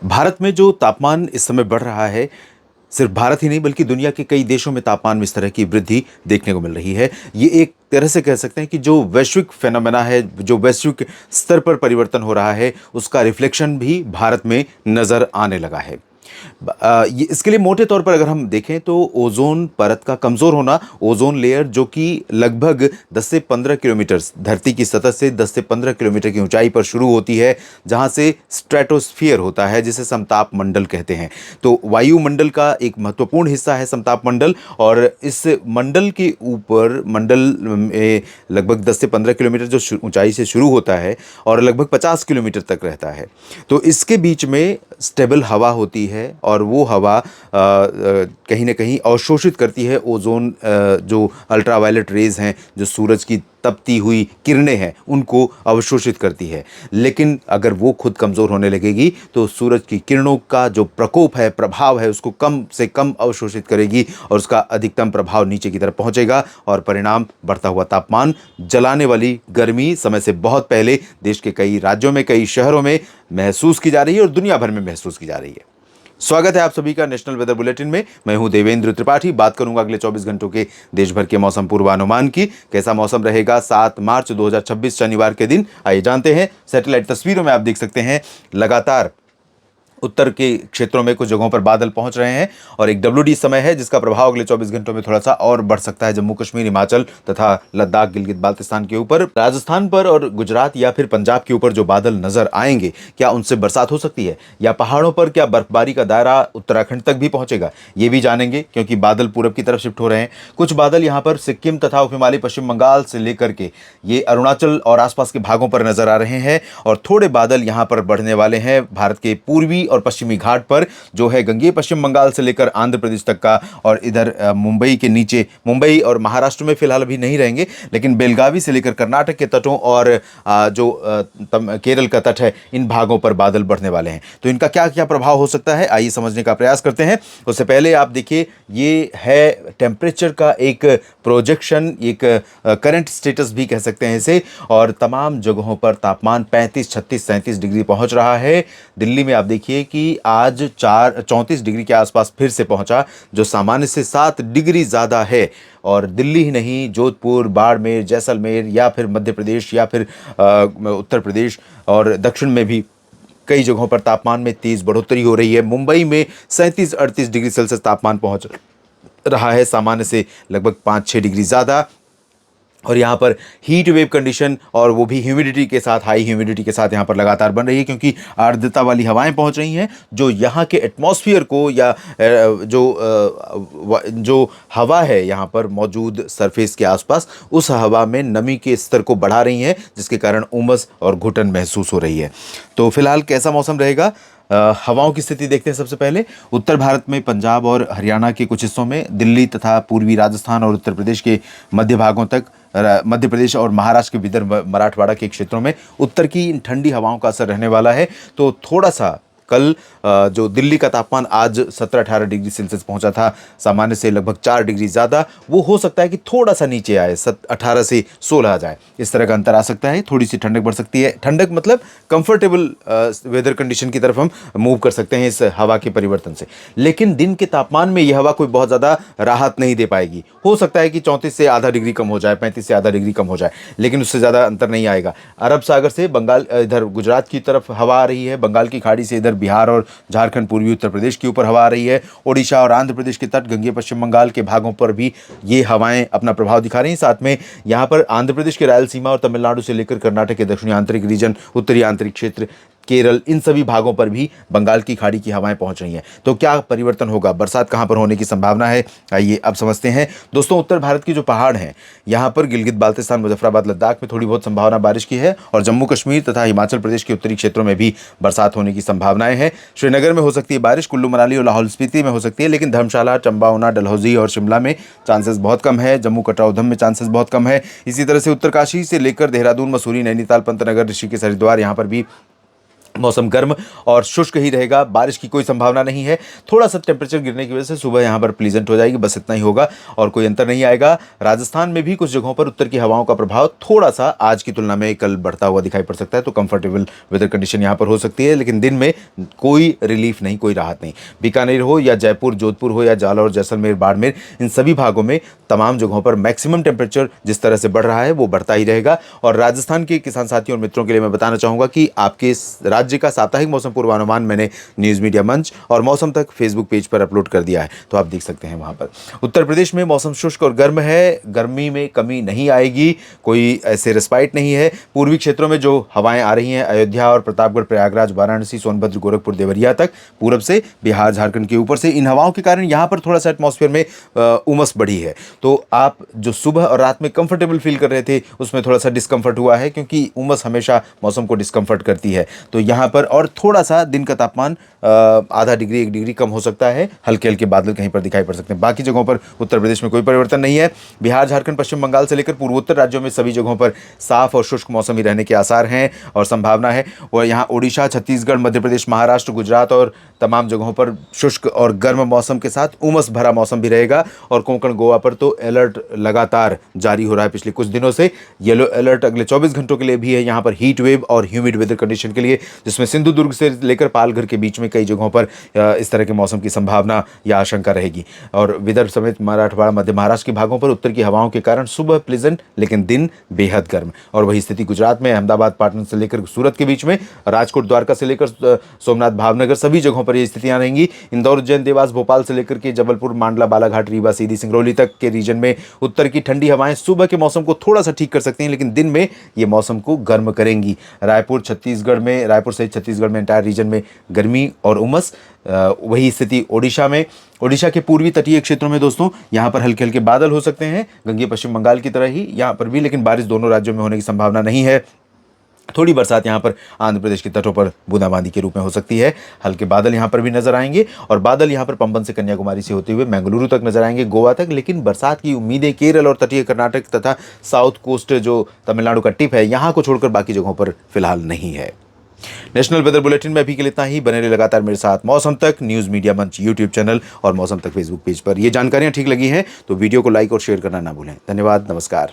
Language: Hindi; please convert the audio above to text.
भारत में जो तापमान इस समय बढ़ रहा है, सिर्फ भारत ही नहीं बल्कि दुनिया के कई देशों में तापमान में इस तरह की वृद्धि देखने को मिल रही है। ये एक तरह से कह सकते हैं कि जो वैश्विक फेनोमेना है, जो वैश्विक स्तर पर परिवर्तन हो रहा है, उसका रिफ्लेक्शन भी भारत में नज़र आने लगा है। ये इसके लिए मोटे तौर पर अगर हम देखें तो ओज़ोन परत का कमज़ोर होना, ओज़ोन लेयर जो कि लगभग 10 से 15 किलोमीटर धरती की सतह से 10 से 15 किलोमीटर की ऊंचाई पर शुरू होती है, जहां से स्ट्रेटोस्फियर होता है, जिसे समताप मंडल कहते हैं। तो वायुमंडल का एक महत्वपूर्ण हिस्सा है समताप मंडल, और इस मंडल के ऊपर मंडल में लगभग 10 से 15 किलोमीटर जो ऊंचाई से शुरू होता है और लगभग 50 किलोमीटर तक रहता है। तो इसके बीच में स्टेबल हवा होती है, और वो हवा कहीं ना कहीं अवशोषित करती है ओजोन, जो अल्ट्रावायलेट रेज हैं, जो सूरज की तपती हुई किरणें हैं, उनको अवशोषित करती है। लेकिन अगर वो खुद कमज़ोर होने लगेगी तो सूरज की किरणों का जो प्रकोप है, प्रभाव है, उसको कम से कम अवशोषित करेगी और उसका अधिकतम प्रभाव नीचे की तरफ पहुंचेगा, और परिणाम बढ़ता हुआ तापमान, जलाने वाली गर्मी समय से बहुत पहले देश के कई राज्यों में, कई शहरों में महसूस की जा रही है और दुनिया भर में महसूस की जा रही है। स्वागत है आप सभी का नेशनल वेदर बुलेटिन में। मैं हूं देवेंद्र त्रिपाठी। बात करूंगा अगले 24 घंटों के देश भर के मौसम पूर्वानुमान की। कैसा मौसम रहेगा 7 मार्च 2026 शनिवार के दिन, आइए जानते हैं। सैटेलाइट तस्वीरों में आप देख सकते हैं लगातार उत्तर के क्षेत्रों में कुछ जगहों पर बादल पहुंच रहे हैं, और एक WD समय है जिसका प्रभाव अगले 24 घंटों में थोड़ा सा और बढ़ सकता है जम्मू कश्मीर, हिमाचल तथा लद्दाख, गिलगित बाल्टिस्तान के ऊपर। राजस्थान पर और गुजरात या फिर पंजाब के ऊपर जो बादल नजर आएंगे, क्या उनसे बरसात हो सकती है, या पहाड़ों पर क्या बर्फबारी का दायरा उत्तराखंड तक भी पहुंचेगा, ये भी जानेंगे, क्योंकि बादल पूरब की तरफ शिफ्ट हो रहे हैं। कुछ बादल यहाँ पर सिक्किम तथा उप हिमालय पश्चिम बंगाल से लेकर के ये अरुणाचल और आसपास के भागों पर नजर आ रहे हैं, और थोड़े बादल यहाँ पर बढ़ने वाले हैं भारत के पूर्वी और पश्चिमी घाट पर, जो है गंगेय पश्चिम बंगाल से लेकर आंध्र प्रदेश तक का, और इधर मुंबई के नीचे, मुंबई और महाराष्ट्र में फिलहाल अभी नहीं रहेंगे, लेकिन बेलगावी से लेकर कर्नाटक के तटों और जो केरल का तट है, इन भागों पर बादल बढ़ने वाले हैं। तो इनका क्या क्या प्रभाव हो सकता है, आइए समझने का प्रयास करते हैं। उससे पहले आप देखिए, ये है टेम्परेचर का एक प्रोजेक्शन, एक करंट स्टेटस भी कह सकते हैं इसे, और तमाम जगहों पर तापमान 35, 36, 37 डिग्री पहुंच रहा है। दिल्ली में आप देखिए कि आज 34 डिग्री के आसपास फिर से पहुंचा, जो सामान्य से 7 डिग्री ज़्यादा है। और दिल्ली ही नहीं, जोधपुर, बाड़मेर, जैसलमेर या फिर मध्य प्रदेश या फिर उत्तर प्रदेश और दक्षिण में भी कई जगहों पर तापमान में तेज़ बढ़ोतरी हो रही है। मुंबई में 37-38 डिग्री सेल्सियस तापमान पहुंच रहा है, सामान्य से लगभग 5-6 डिग्री ज़्यादा। और यहाँ पर हीट वेव कंडीशन, और वो भी ह्यूमिडिटी के साथ, हाई ह्यूमिडिटी के साथ यहाँ पर लगातार बन रही है, क्योंकि आर्द्रता वाली हवाएं पहुँच रही हैं, जो यहाँ के एटमॉस्फेयर को, या जो हवा है यहाँ पर मौजूद सरफेस के आसपास, उस हवा में नमी के स्तर को बढ़ा रही हैं, जिसके कारण उमस और घुटन महसूस हो रही है। तो फिलहाल कैसा मौसम रहेगा, हवाओं की स्थिति देखते हैं। सबसे पहले उत्तर भारत में पंजाब और हरियाणा के कुछ हिस्सों में, दिल्ली तथा पूर्वी राजस्थान और उत्तर प्रदेश के मध्य भागों तक, मध्य प्रदेश और महाराष्ट्र के विदर्भ, मराठवाड़ा के क्षेत्रों में उत्तर की इन ठंडी हवाओं का असर रहने वाला है। तो थोड़ा सा कल जो दिल्ली का तापमान आज 17-18 डिग्री सेल्सियस पहुंचा था, सामान्य से लगभग 4 डिग्री ज़्यादा, वो हो सकता है कि थोड़ा सा नीचे आए, 18 से 16 आ जाए, इस तरह का अंतर आ सकता है। थोड़ी सी ठंडक बढ़ सकती है। ठंडक मतलब कंफर्टेबल वेदर कंडीशन की तरफ हम मूव कर सकते हैं इस हवा के परिवर्तन से। लेकिन दिन के तापमान में यह हवा कोई बहुत ज़्यादा राहत नहीं दे पाएगी। हो सकता है कि 34 से आधा डिग्री कम हो जाए, 35 से आधा डिग्री कम हो जाए, लेकिन उससे ज़्यादा अंतर नहीं आएगा। अरब सागर से बंगाल, इधर गुजरात की तरफ हवा आ रही है, बंगाल की खाड़ी से इधर बिहार और झारखंड, पूर्वी उत्तर प्रदेश के ऊपर हवा आ रही है। ओडिशा और आंध्र प्रदेश के तट, गंगेय पश्चिम बंगाल के भागों पर भी ये हवाएं अपना प्रभाव दिखा रही हैं। साथ में यहाँ पर आंध्र प्रदेश के रायलसीमा और तमिलनाडु से लेकर कर्नाटक के दक्षिणी आंतरिक रीजन, उत्तरी आंतरिक क्षेत्र, केरल, इन सभी भागों पर भी बंगाल की खाड़ी की हवाएं पहुंच रही हैं। तो क्या परिवर्तन होगा, बरसात कहां पर होने की संभावना है, आइए अब समझते हैं। दोस्तों, उत्तर भारत की जो पहाड़ हैं, यहां पर गिलगित बाल्टिस्तान, मुजफ्फराबाद, लद्दाख में थोड़ी बहुत संभावना बारिश की है, और जम्मू कश्मीर तथा हिमाचल प्रदेश के उत्तरी क्षेत्रों में भी बरसात होने की संभावनाएं हैं। श्रीनगर में हो सकती है बारिश, कुल्लू मनाली और लाहौल स्पीति में हो सकती है, लेकिन धर्मशाला, चंबा, ऊना, डलहौजी और शिमला में चांसेस बहुत कम है। जम्मू, कटरा, उधम में चांसेस बहुत कम है। इसी तरह से उत्तरकाशी से लेकर देहरादून, मसूरी, नैनीताल, पंतनगर, ऋषिकेश, हरिद्वार, यहाँ पर भी मौसम गर्म और शुष्क ही रहेगा, बारिश की कोई संभावना नहीं है। थोड़ा सा टेम्परेचर गिरने की वजह से सुबह यहाँ पर प्लीजेंट हो जाएगी, बस इतना ही होगा और कोई अंतर नहीं आएगा। राजस्थान में भी कुछ जगहों पर उत्तर की हवाओं का प्रभाव थोड़ा सा आज की तुलना में कल बढ़ता हुआ दिखाई पड़ सकता है, तो कंफर्टेबल वेदर कंडीशन यहाँ पर हो सकती है, लेकिन दिन में कोई रिलीफ नहीं, कोई राहत नहीं। बीकानेर हो या जयपुर, जोधपुर हो या जालौर, जैसलमेर, बाड़मेर, इन सभी भागों में तमाम जगहों पर मैक्सिमम टेम्परेचर जिस तरह से बढ़ रहा है वो बढ़ता ही रहेगा। और राजस्थान के किसान साथियों और मित्रों के लिए मैं बताना चाहूँगा कि आपके राज्य का साप्ताहिक मौसम पूर्वानुमान मैंने न्यूज़ मीडिया मंच और मौसम तक फेसबुक पेज पर अपलोड कर दिया है, तो आप देख सकते हैं वहाँ पर। उत्तर प्रदेश में मौसम शुष्क और गर्म है, गर्मी में कमी नहीं आएगी, कोई ऐसे रिस्पाइट नहीं है। पूर्वी क्षेत्रों में जो हवाएं आ रही हैं, अयोध्या और प्रतापगढ़, प्रयागराज, वाराणसी, सोनभद्र, गोरखपुर, देवरिया तक, पूरब से बिहार, झारखंड के ऊपर से, इन हवाओं के कारण यहाँ पर थोड़ा सा एटमॉस्फेयर में उमस बढ़ी है। तो आप जो सुबह और रात में कंफर्टेबल फील कर रहे थे उसमें थोड़ा सा डिस्कम्फर्ट हुआ है, क्योंकि उमस हमेशा मौसम को डिस्कम्फर्ट करती है। तो यहाँ पर और थोड़ा सा दिन का तापमान आधा डिग्री 1 डिग्री कम हो सकता है, हल्के हल्के बादल कहीं पर दिखाई पड़ सकते हैं। बाकी जगहों पर उत्तर प्रदेश में कोई परिवर्तन नहीं है। बिहार, झारखंड, पश्चिम बंगाल से लेकर पूर्वोत्तर राज्यों में सभी जगहों पर साफ और शुष्क मौसम ही रहने के आसार हैं और संभावना है। और यहाँ ओडिशा, छत्तीसगढ़, मध्य प्रदेश, महाराष्ट्र, गुजरात और तमाम जगहों पर शुष्क और गर्म मौसम के साथ उमस भरा मौसम भी रहेगा। और कोंकण, गोवा पर तो अलर्ट लगातार जारी हो रहा है पिछले कुछ दिनों से। येलो अलर्ट अगले 24 घंटों के लिए भी है यहाँ पर हीट वेव और ह्यूमिड वेदर कंडीशन के लिए, जिसमें सिंधुदुर्ग से लेकर पालघर के बीच में कई जगहों पर इस तरह के मौसम की संभावना या आशंका रहेगी। और विदर्भ समेत मराठवाड़ा, मध्य महाराष्ट्र के भागों पर उत्तर की हवाओं के कारण सुबह प्लेजेंट लेकिन दिन बेहद गर्म। और वही स्थिति गुजरात में अहमदाबाद, पाटन से लेकर सूरत के बीच में, राजकोट, द्वारका से लेकर सोमनाथ, भावनगर, सभी जगहों पर ये स्थितियां रहेंगी। इंदौर, उज्जैन, देवास, भोपाल से लेकर के जबलपुर, मांडला, बालाघाट, रीवा, सीधी, सिंगरौली तक के रीजन में उत्तर की ठंडी हवाएं सुबह के मौसम को थोड़ा सा ठीक कर सकती हैं, लेकिन दिन में ये मौसम को गर्म करेंगी। रायपुर सहित छत्तीसगढ़ में एंटायर रीजन में गर्मी और उमस। वही स्थिति ओडिशा में, ओडिशा के पूर्वी तटीय क्षेत्रों में दोस्तों, यहाँ पर हल्के हल्के बादल हो सकते हैं, गंगे पश्चिम बंगाल की तरह ही यहाँ पर भी, लेकिन बारिश दोनों राज्यों में होने की संभावना नहीं है। थोड़ी बरसात यहाँ पर आंध्र प्रदेश के तटों पर बूंदाबांदी के रूप में हो सकती है। हल्के बादल यहाँ पर भी नजर आएंगे और बादल यहाँ पर पंबन से कन्याकुमारी से होते हुए मैंगलुरु तक नजर आएंगे, गोवा तक। लेकिन बरसात की उम्मीदें केरल और तटीय कर्नाटक तथा साउथ कोस्ट जो तमिलनाडु का टिप है यहाँ को छोड़कर बाकी जगहों पर फिलहाल नहीं है। नेशनल वेदर बुलेटिन में अभी के लिए इतना ही। बने रहिए लगातार मेरे साथ मौसम तक न्यूज़ मीडिया मंच यूट्यूब चैनल और मौसम तक फेसबुक पेज पर। ये जानकारियां ठीक लगी हैं तो वीडियो को लाइक और शेयर करना ना भूलें। धन्यवाद, नमस्कार।